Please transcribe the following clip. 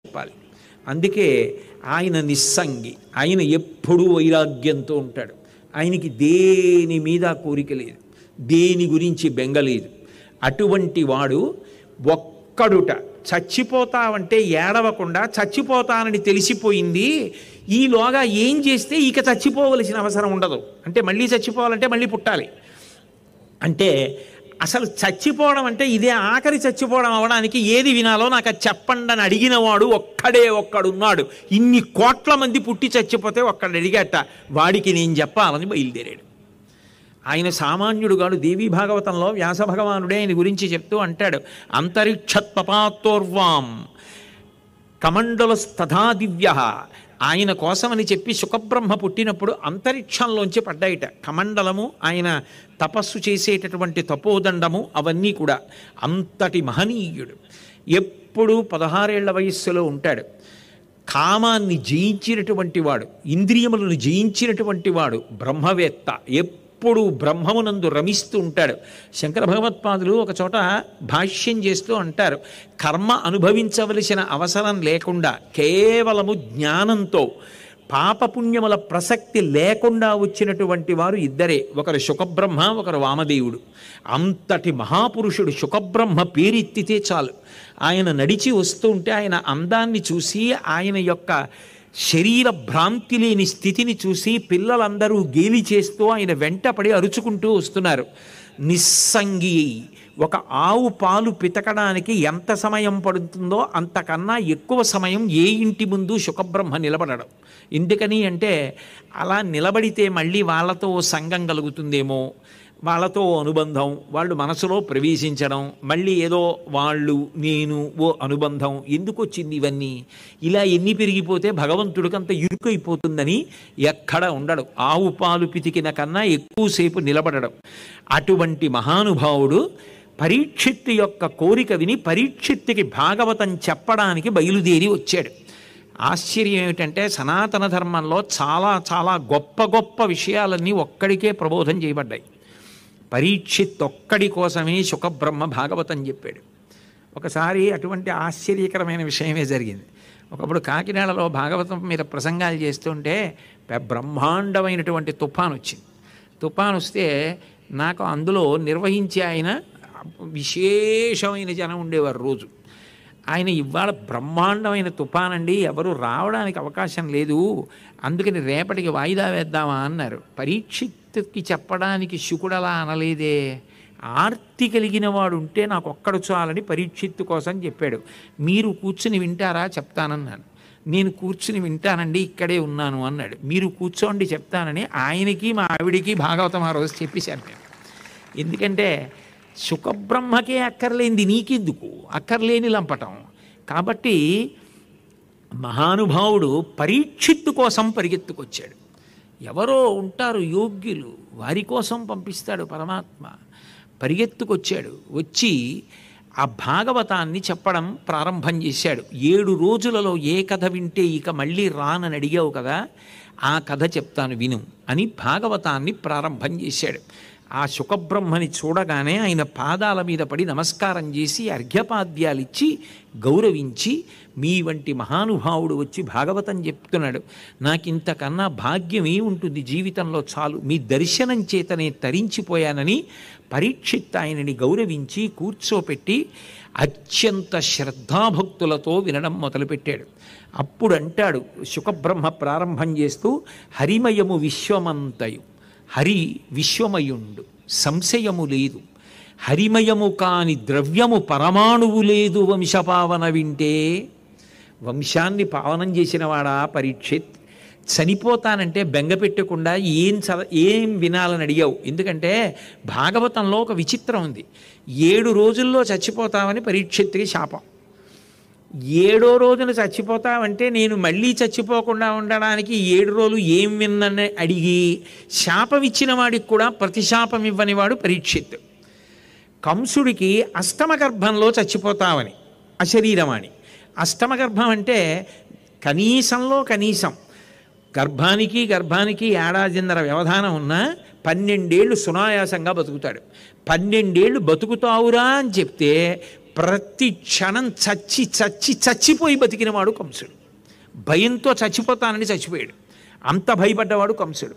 చెప్పాలి. అందుకే ఆయన నిస్సంగి, ఆయన ఎప్పుడూ వైరాగ్యంతో ఉంటాడు. ఆయనకి దేని మీద కోరిక లేదు, దేని గురించి బెంగలేదు. అటువంటి వాడు ఒక్కడుట చచ్చిపోతావంటే ఏడవకుండా చచ్చిపోతానని తెలిసిపోయింది, ఈలోగా ఏం చేస్తే ఇక చచ్చిపోవలసిన అవసరం ఉండదు. అంటే మళ్ళీ చచ్చిపోవాలంటే మళ్ళీ పుట్టాలి. అంటే అసలు చచ్చిపోవడం అంటే ఇదే ఆఖరి చచ్చిపోవడం అవడానికి ఏది వినాలో నాకు అది చెప్పండి అని అడిగిన వాడు ఒక్కడే ఒక్కడున్నాడు. ఇన్ని కోట్ల మంది పుట్టి చచ్చిపోతే ఒక్కడు అడిగట, వాడికి నేను చెప్పాలని బయలుదేరాడు. ఆయన సామాన్యుడు గాడు. దేవీ భాగవతంలో వ్యాస భగవానుడే ఆయన గురించి చెప్తూ అంటాడు, అంతరిక్షత్పపాతోర్వాం కమండలస్తథా దివ్య. ఆయన కోసమని చెప్పి శుకబ్రహ్మ పుట్టినప్పుడు అంతరిక్షంలోంచి పడ్డాయిట కమండలము, ఆయన తపస్సు చేసేటటువంటి తపోదండము, అవన్నీ కూడా. అంతటి మహనీయుడు. ఎప్పుడు 16 ఏళ్ల వయస్సులో ఉంటాడు. కామాన్ని జయించినటువంటి వాడు, ఇంద్రియములను జయించినటువంటి వాడు, బ్రహ్మవేత్త. ఎప్పుడు బ్రహ్మమునందు రమిస్తూ ఉంటాడు. శంకర భగవత్పాదులు ఒక చోట భాష్యం చేస్తూ అంటారు, కర్మ అనుభవించవలసిన అవసరం లేకుండా కేవలము జ్ఞానంతో పాపపుణ్యముల ప్రసక్తి లేకుండా వచ్చినటువంటి వారు ఇద్దరే, ఒకరు శుకబ్రహ్మ, ఒకరు వామదేవుడు. అంతటి మహాపురుషుడు శుకబ్రహ్మ పేరెత్తితే చాలు. ఆయన నడిచి వస్తూ ఉంటే ఆయన అందాన్ని చూసి, ఆయన యొక్క శరీర భ్రాంతి లేని స్థితిని చూసి పిల్లలందరూ గేలి చేస్తూ ఆయన వెంటపడి అరుచుకుంటూ వస్తున్నారు. నిస్సంగి. ఒక ఆవు పాలు పితకడానికి ఎంత సమయం పడుతుందో అంతకన్నా ఎక్కువ సమయం ఏ ఇంటి ముందు శుకబ్రహ్మ నిలబడడం. ఎందుకని అంటే అలా నిలబడితే మళ్ళీ వాళ్ళతో సంఘం కలుగుతుందేమో, వాళ్ళతో అనుబంధం, వాళ్ళు మనసులో ప్రవేశించడం, మళ్ళీ ఏదో వాళ్ళు నేను ఓ అనుబంధం. ఎందుకు వచ్చింది ఇవన్నీ? ఇలా ఎన్ని పెరిగిపోతే భగవంతుడికి అంత ఇరుకైపోతుందని ఎక్కడ ఉండడు. ఆవు పాలు పితికిన కన్నా ఎక్కువసేపు నిలబడడం. అటువంటి మహానుభావుడు పరీక్షిత్తు యొక్క కోరిక విని పరీక్షిత్తుకి భాగవతం చెప్పడానికి బయలుదేరి వచ్చాడు. ఆశ్చర్యం ఏమిటంటే సనాతన ధర్మంలో చాలా చాలా గొప్ప గొప్ప విషయాలన్నీ ఒక్కడికే ప్రబోధం చేయబడ్డాయి. పరీక్షిత్ ఒక్కడి కోసమే శుకబ్రహ్మ భాగవతం చెప్పాడు. ఒకసారి అటువంటి ఆశ్చర్యకరమైన విషయమే జరిగింది. ఒకప్పుడు కాకినాడలో భాగవతం మీద ప్రసంగాలు చేస్తుంటే బ్రహ్మాండమైనటువంటి తుఫాను వచ్చింది. తుఫాను వస్తే నాకు అందులో నిర్వహించే ఆయన విశేషమైన జనం ఉండేవారు రోజు. ఆయన ఇవాళ బ్రహ్మాండమైన తుఫానండి, ఎవరు రావడానికి అవకాశం లేదు, అందుకని రేపటికి వాయిదా వేద్దామా అన్నారు. పరీక్షిత్తుకి చెప్పడానికి శుకుడలా అనలేదే. ఆర్తి కలిగిన వాడు ఉంటే నాకు ఒక్కడు చాలని పరీక్షిత్తు కోసం చెప్పాడు. మీరు కూర్చుని వింటారా? చెప్తానన్నాను. నేను కూర్చుని వింటానండి, ఇక్కడే ఉన్నాను అన్నాడు. మీరు కూర్చోండి చెప్తానని ఆయనకి మా ఆవిడికి భాగవతం ఆ రోజు చెప్పేశాను నేను. ఎందుకంటే శుకబ్రహ్మకే అక్కర్లేంది నీకెందుకు, అక్కర్లేని లంపటం. కాబట్టి మహానుభావుడు పరీక్షిత్తు కోసం పరిగెత్తుకొచ్చాడు. ఎవరో ఉంటారు యోగ్యులు, వారి కోసం పంపిస్తాడు పరమాత్మ. పరిగెత్తుకొచ్చాడు. వచ్చి ఆ భాగవతాన్ని చెప్పడం ప్రారంభం చేశాడు. 7 రోజులలో ఏ కథ వింటే ఇక మళ్ళీ రానని అడిగావు కదా, ఆ కథ చెప్తాను విను అని భాగవతాన్ని ప్రారంభం చేశాడు. ఆ శుకబ్రహ్మని చూడగానే ఆయన పాదాల మీద పడి నమస్కారం చేసి అర్ఘ్యపాద్యాలిచ్చి గౌరవించి, మీ వంటి మహానుభావుడు వచ్చి భాగవతం చెప్తున్నాడు, నాకింతకన్నా భాగ్యం ఏముంటుంది జీవితంలో, చాలు మీ దర్శనం చేతనే తరించిపోయానని పరీక్షిత్ ఆయనని గౌరవించి కూర్చోపెట్టి అత్యంత శ్రద్ధాభక్తులతో వినడం మొదలుపెట్టాడు. అప్పుడు అంటాడు శుకబ్రహ్మ ప్రారంభం చేస్తూ, హరిమయము విశ్వమంతయు, హరి విశ్వమయుండు సంశయము లేదు, హరిమయము కాని ద్రవ్యము పరమాణువు లేదు వంశపావన వింటే. వంశాన్ని పావనం చేసినవాడా పరీక్షిత్, చనిపోతానంటే బెంగ పెట్టకుండా ఏం వినాలని అడిగావు. ఎందుకంటే భాగవతంలో ఒక విచిత్రం ఉంది. 7 రోజుల్లో చచ్చిపోతామని పరీక్షిత్తుకి శాపం. 7వ రోజున చచ్చిపోతావంటే నేను మళ్ళీ చచ్చిపోకుండా ఉండడానికి 7 రోజులు ఏం విన్నని అడిగి శాపం ఇచ్చిన వాడికి కూడా ప్రతిశాపం ఇవ్వని వాడు పరీక్షిత్. కంసుడికి అష్టమ గర్భంలో చచ్చిపోతావని అశరీరవాణి. అష్టమ గర్భం అంటే కనీసంలో కనీసం గర్భానికి ఏడాదిన్నర వ్యవధానం ఉన్నా 12 ఏళ్ళు సునాయాసంగా బతుకుతాడు. 12 ఏళ్ళు బతుకుతావురా అని చెప్తే ప్రతి క్షణం చచ్చి చచ్చి చచ్చిపోయి బతికినవాడు కంసుడు. భయంతో చచ్చిపోతానని చచ్చిపోయాడు. అంత భయపడ్డవాడు కంసుడు.